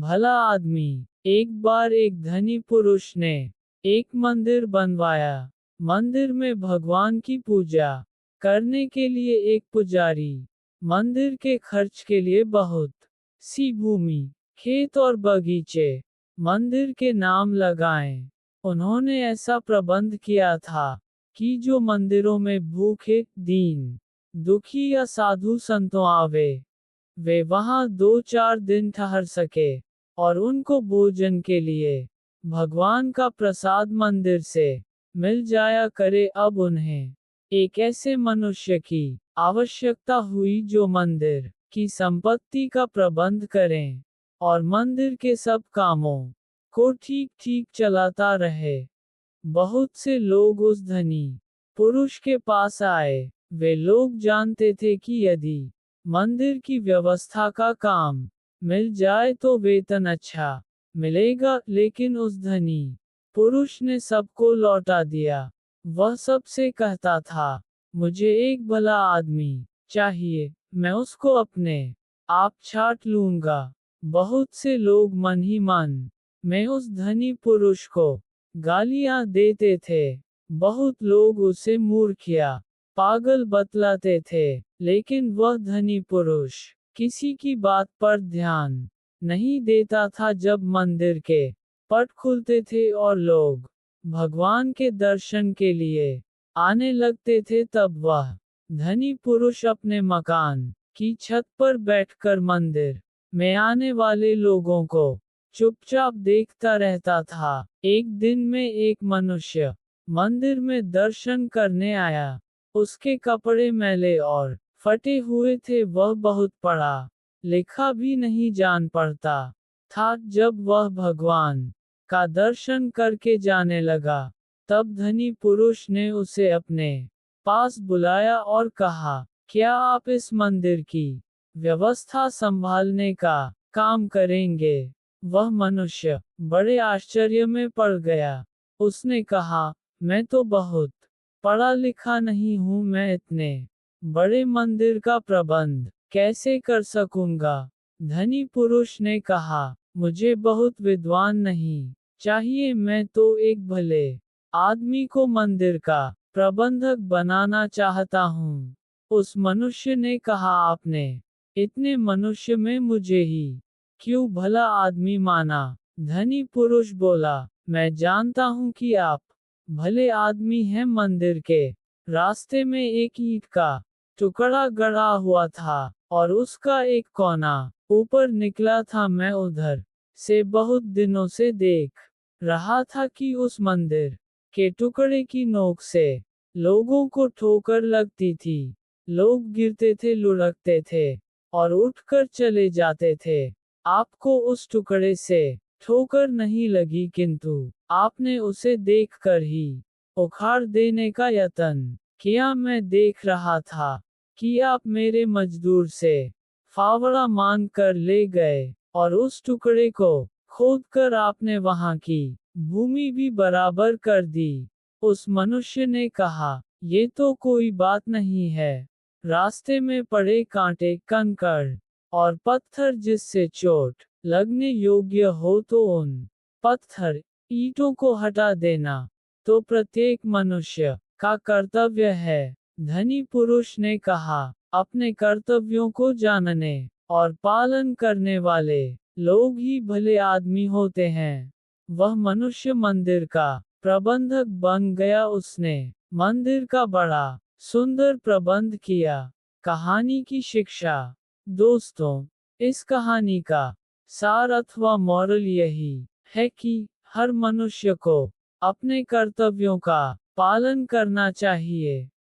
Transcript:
भला आदमी। एक बार एक धनी पुरुष ने एक मंदिर बनवाया। मंदिर में भगवान की पूजा करने के लिए एक पुजारी, मंदिर के खर्च के लिए बहुत सी भूमि, खेत और बगीचे मंदिर के नाम लगाएं। उन्होंने ऐसा प्रबंध किया था कि जो मंदिरों में भूखे, दीन, दुखी या साधु संतों आवे, वे वहां 2-4 दिन ठहर सके और उनको भोजन के लिए भगवान का प्रसाद मंदिर से मिल जाया करे। अब उन्हें एक ऐसे मनुष्य की आवश्यकता हुई जो मंदिर की संपत्ति का प्रबंध करें और मंदिर के सब कामों को ठीक ठीक चलाता रहे। बहुत से लोग उस धनी पुरुष के पास आए। वे लोग जानते थे कि यदि मंदिर की व्यवस्था का काम मिल जाए तो वेतन अच्छा मिलेगा, लेकिन उस धनी पुरुष ने सबको लौटा दिया। वह सबसे कहता था, मुझे एक भला आदमी चाहिए, मैं उसको अपने आप छांट लूंगा। बहुत से लोग मन ही मन में उस धनी पुरुष को गालियां देते थे। बहुत लोग उसे मूर्ख या पागल बतलाते थे, लेकिन वह धनी पुरुष किसी की बात पर ध्यान नहीं देता था। जब मंदिर के पट खुलते थे और लोग भगवान के दर्शन के लिए आने लगते थे, तब वह धनी पुरुष अपने मकान की छत पर बैठकर मंदिर में आने वाले लोगों को चुपचाप देखता रहता था। एक दिन में एक मनुष्य मंदिर में दर्शन करने आया। उसके कपड़े मैले और फटे हुए थे। वह बहुत पढ़ा लिखा भी नहीं जान पड़ता था। जब वह भगवान का दर्शन करके जाने लगा, तब धनी पुरुष ने उसे अपने पास बुलाया और कहा, क्या आप इस मंदिर की व्यवस्था संभालने का काम करेंगे? वह मनुष्य बड़े आश्चर्य में पड़ गया। उसने कहा, मैं तो बहुत पढ़ा लिखा नहीं हूँ, मैं इतने बड़े मंदिर का प्रबंध कैसे कर सकूंगा? धनी पुरुष ने कहा, मुझे बहुत विद्वान नहीं चाहिए, मैं तो एक भले आदमी को मंदिर का प्रबंधक बनाना चाहता हूँ। उस मनुष्य ने कहा, आपने इतने मनुष्य में मुझे ही क्यों भला आदमी माना? धनी पुरुष बोला, मैं जानता हूँ कि आप भले आदमी हैं। मंदिर के रास्ते में एक ईंट का टुकड़ा गड़ा हुआ था और उसका एक कोना ऊपर निकला था। मैं उधर से बहुत दिनों से देख रहा था कि उस मंदिर के टुकड़े की नोक से लोगों को ठोकर लगती थी। लोग गिरते थे, लुढ़कते थे और उठकर चले जाते थे। आपको उस टुकड़े से ठोकर नहीं लगी, किंतु आपने उसे देखकर ही उखाड़ देने का यत्न किया। मैं देख रहा था कि आप मेरे मजदूर से फावड़ा मान कर ले गए और उस टुकड़े को खोदकर आपने वहां की भूमि भी बराबर कर दी। उस मनुष्य ने कहा, ये तो कोई बात नहीं है। रास्ते में पड़े कांटे, कंकड़ और पत्थर जिससे चोट लगने योग्य हो, तो उन पत्थर ईंटों को हटा देना तो प्रत्येक मनुष्य का कर्तव्य है। धनी पुरुष ने कहा, अपने कर्तव्यों को जानने और पालन करने वाले लोग ही भले आदमी होते हैं। वह मनुष्य मंदिर का प्रबंधक बन गया। उसने मंदिर का बड़ा सुंदर प्रबंध किया। कहानी की शिक्षा। दोस्तों, इस कहानी का सार अथवा मॉरल यही है कि हर मनुष्य को अपने कर्तव्यों का पालन करना चाहिए।